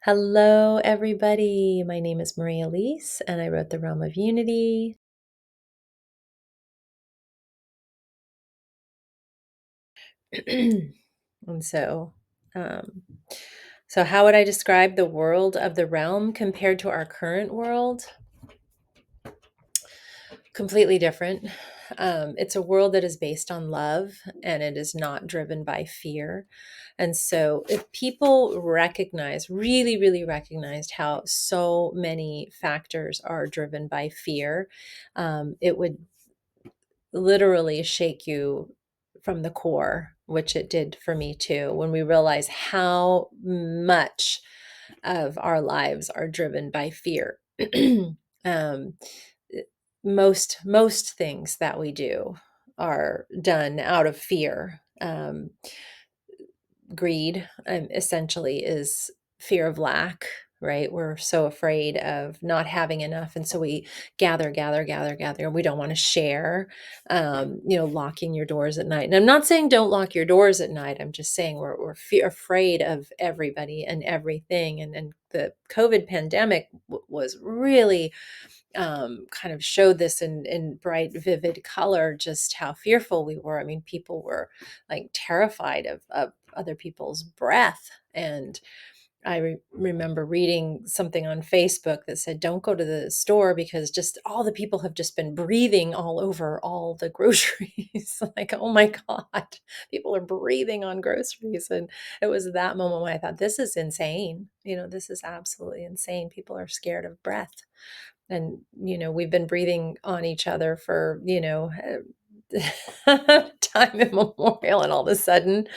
Hello, everybody. My name is Maria Elise, and I wrote The Realm of Unity. And um, so how would I describe the world of the realm compared to our current world? Completely different. It's a world that is based on love and it is not driven by fear. And so, if people really, really recognized how so many factors are driven by fear, it would literally shake you from the core, which it did for me too, when we realize how much of our lives are driven by fear. um, most things that we do are done out of fear. Greed essentially is fear of lack, right? We're so afraid of not having enough, and so we gather, and we don't want to share. Locking your doors at night, and I'm not saying don't lock your doors at night. I'm just saying we're afraid of everybody and everything, and the COVID pandemic was really kind of showed this in bright, vivid color, just how fearful we were. I mean, people were like terrified of other people's breath. And I remember reading something on Facebook that said, don't go to the store because just all the people have just been breathing all over all the groceries. Like, oh my God, people are breathing on groceries. And it was that moment when I thought, this is insane. This is absolutely insane. People are scared of breath. And we've been breathing on each other for time immemorial, and all of a sudden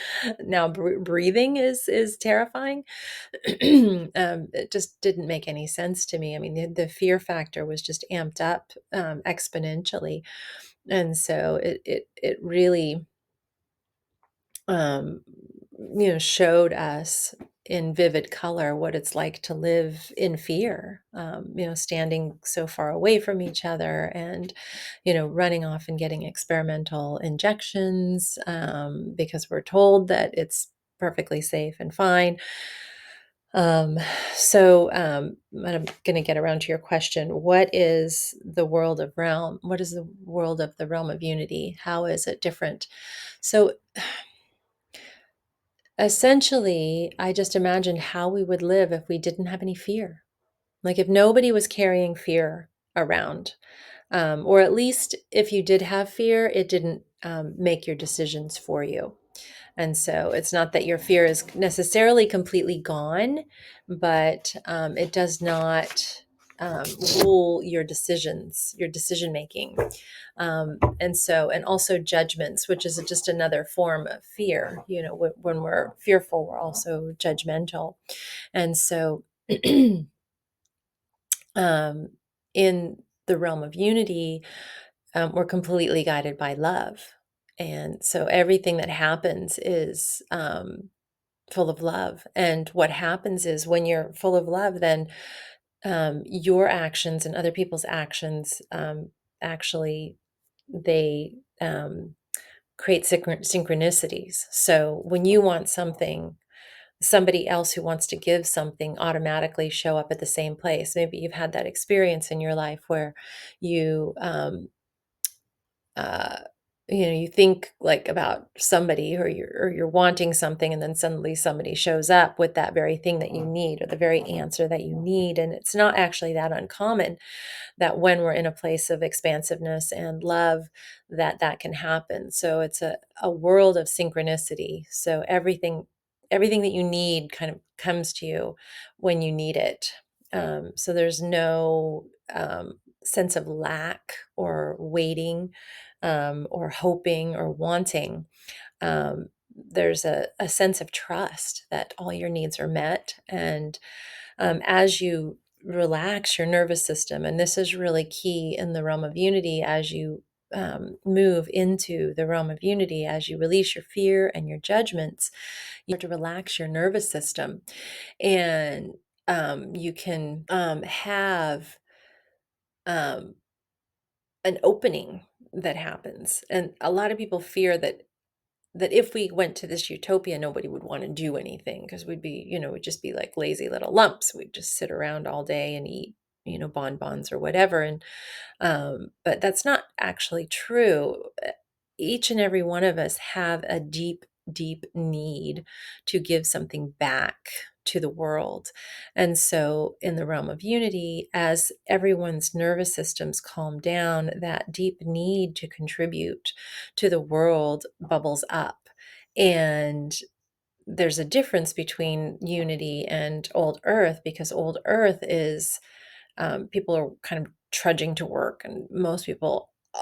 now breathing is terrifying. It just didn't make any sense to me. I mean, the fear factor was just amped up exponentially, and so it really um, showed us in vivid color what it's like to live in fear, standing so far away from each other and, running off and getting experimental injections because we're told that it's perfectly safe and fine. Um, I'm going to get around to your question. What is the world of realm? What is the world of the realm of unity? How is it different? So, essentially, I just imagined how we would live if we didn't have any fear. Like if nobody was carrying fear around, or at least if you did have fear, it didn't make your decisions for you. And so it's not that your fear is necessarily completely gone, but it does not um, rule your decisions, your decision making. And also judgments, which is just another form of fear. When we're fearful, we're also judgmental. And so um, in the realm of unity, we're completely guided by love. And so everything that happens is full of love. And what happens is when you're full of love, then your actions and other people's actions actually they create synchronicities. So when you want something, somebody else who wants to give something automatically show up at the same place. Maybe you've had that experience in your life where you uh, you think like about somebody, or you're wanting something, and then suddenly somebody shows up with that very thing that you need, or the very answer that you need. And it's not actually that uncommon that when we're in a place of expansiveness and love, that can happen. So it's a world of synchronicity. So everything that you need kind of comes to you when you need it. So there's no sense of lack or waiting, or hoping or wanting. There's a sense of trust that all your needs are met. And as you relax your nervous system, and this is really key in the realm of unity, as you move into the realm of unity, as you release your fear and your judgments, you have to relax your nervous system. And you can have um, an opening that happens. And a lot of people fear that that if we went to this utopia, nobody would want to do anything because we'd be, we'd just be like lazy little lumps. We'd just sit around all day and eat, bonbons or whatever. And but that's not actually true. Each and every one of us have a deep, deep need to give something back to the world. And so, in the realm of unity, as everyone's nervous systems calm down, that deep need to contribute to the world bubbles up. And there's a difference between unity and old earth because old earth is people are kind of trudging to work, and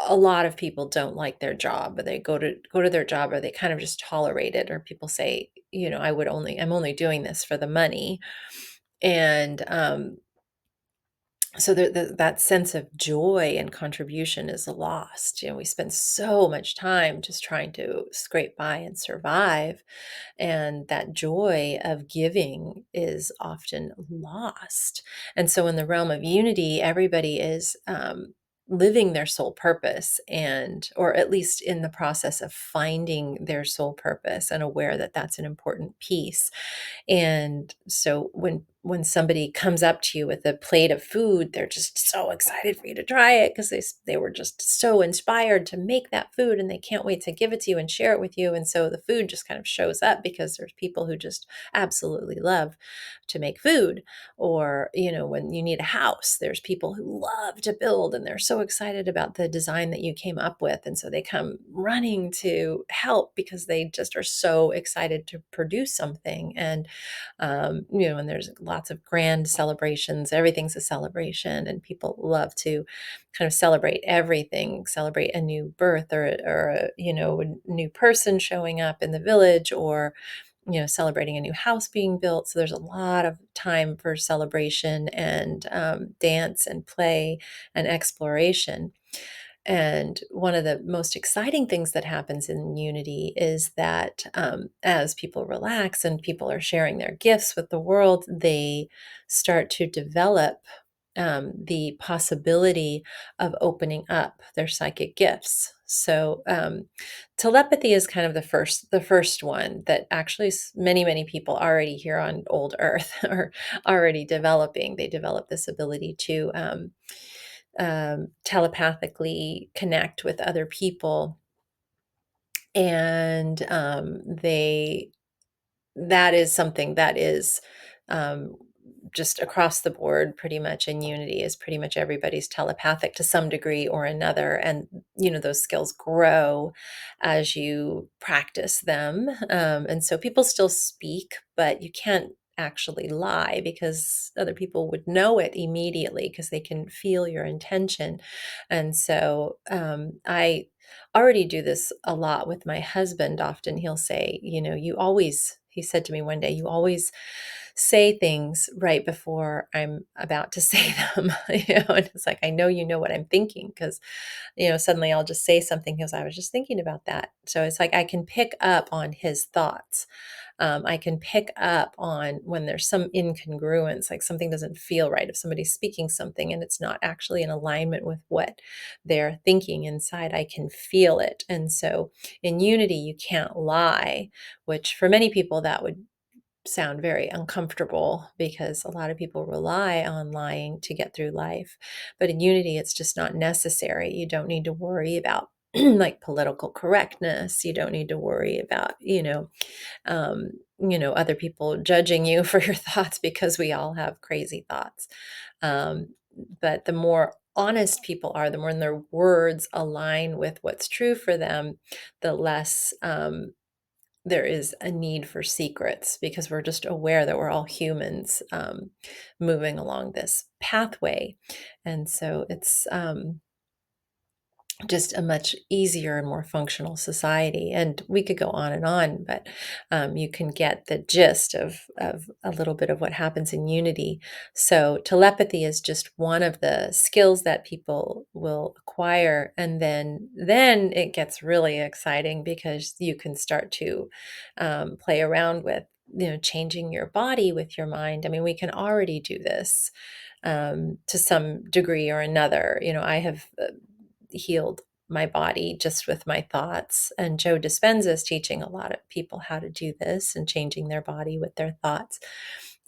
a lot of people don't like their job, but they go to their job, or they kind of just tolerate it, or people say, I'm only doing this for the money. And so that sense of joy and contribution is lost. We spend so much time just trying to scrape by and survive, and that joy of giving is often lost. And so, in the realm of unity, everybody is living their soul purpose, and or at least in the process of finding their soul purpose, and aware that that's an important piece. And so when somebody comes up to you with a plate of food, they're just so excited for you to try it because they were just so inspired to make that food, and they can't wait to give it to you and share it with you. And so the food just kind of shows up because there's people who just absolutely love to make food. Or, when you need a house, there's people who love to build, and they're so excited about the design that you came up with. And so they come running to help because they just are so excited to produce something. And there's lots of grand celebrations. Everything's a celebration, and people love to kind of celebrate everything, celebrate a new birth, or a new person showing up in the village, or celebrating a new house being built. So there's a lot of time for celebration and dance and play and exploration. And one of the most exciting things that happens in Unity is that as people relax and people are sharing their gifts with the world, they start to develop the possibility of opening up their psychic gifts. So telepathy is kind of the first one that actually many people already here on old Earth are already developing. They develop this ability to telepathically connect with other people, and they that is something that is um, just across the board pretty much in unity, is pretty much everybody's telepathic to some degree or another. And those skills grow as you practice them. And so people still speak, but you can't actually lie because other people would know it immediately because they can feel your intention. And so I already do this a lot with my husband. Often he'll say, he said to me one day, you always say things right before I'm about to say them. And it's like, I know you know what I'm thinking because, suddenly I'll just say something because I was just thinking about that. So it's like I can pick up on his thoughts. I can pick up on when there's some incongruence, like something doesn't feel right. If somebody's speaking something and it's not actually in alignment with what they're thinking inside, I can feel it. And so in unity, you can't lie, which for many people that would sound very uncomfortable because a lot of people rely on lying to get through life. But in unity, it's just not necessary. You don't need to worry about like political correctness. You don't need to worry about, other people judging you for your thoughts because we all have crazy thoughts. Um, but the more honest people are, the more their words align with what's true for them, the less there is a need for secrets because we're just aware that we're all humans moving along this pathway. And so it's just a much easier and more functional society. And we could go on, but you can get the gist of a little bit of what happens in unity. So telepathy is just one of the skills that people will acquire. And then it gets really exciting because you can start to play around with, changing your body with your mind. I mean, we can already do this to some degree or another. I have healed my body just with my thoughts. And Joe Dispenza is teaching a lot of people how to do this and changing their body with their thoughts.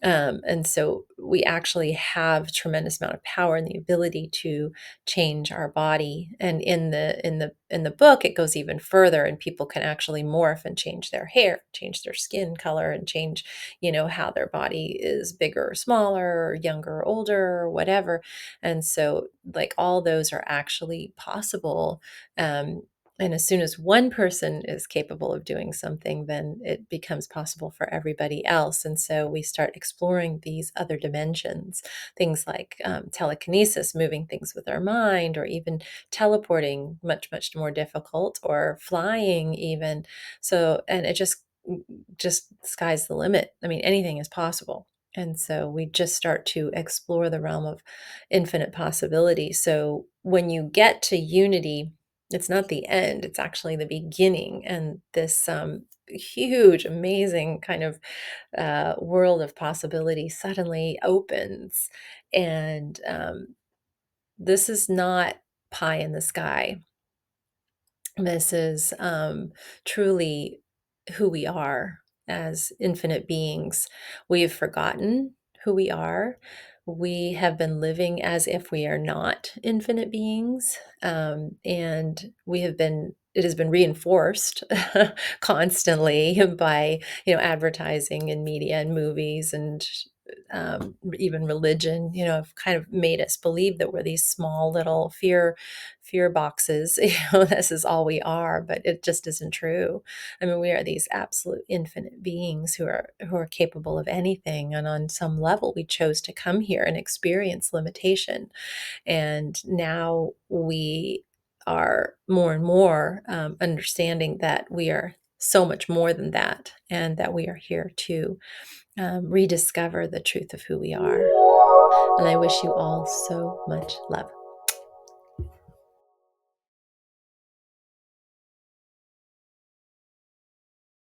And so we actually have tremendous amount of power and the ability to change our body. And in the book, it goes even further, and people can actually morph and change their hair, change their skin color, and change, how their body is bigger or smaller, or younger or older, or whatever. And so, like, all those are actually possible. Um, and as soon as one person is capable of doing something, then it becomes possible for everybody else. And so we start exploring these other dimensions, things like telekinesis, moving things with our mind, or even teleporting, much, much more difficult, or flying, even. So, and it just sky's the limit. I mean, anything is possible. And so we just start to explore the realm of infinite possibility. So when you get to unity, it's not the end, it's actually the beginning. And this huge, amazing kind of world of possibility suddenly opens. And this is not pie in the sky. This is truly who we are as infinite beings. We have forgotten who we are. We have been living as if we are not infinite beings. And it has been reinforced constantly by, advertising and media and movies and even religion, have kind of made us believe that we're these small little fear boxes. This is all we are, but it just isn't true. I mean, we are these absolute infinite beings who are capable of anything, and on some level we chose to come here and experience limitation. And now we are more and more understanding that we are so much more than that, and that we are here to rediscover the truth of who we are. And I wish you all so much love.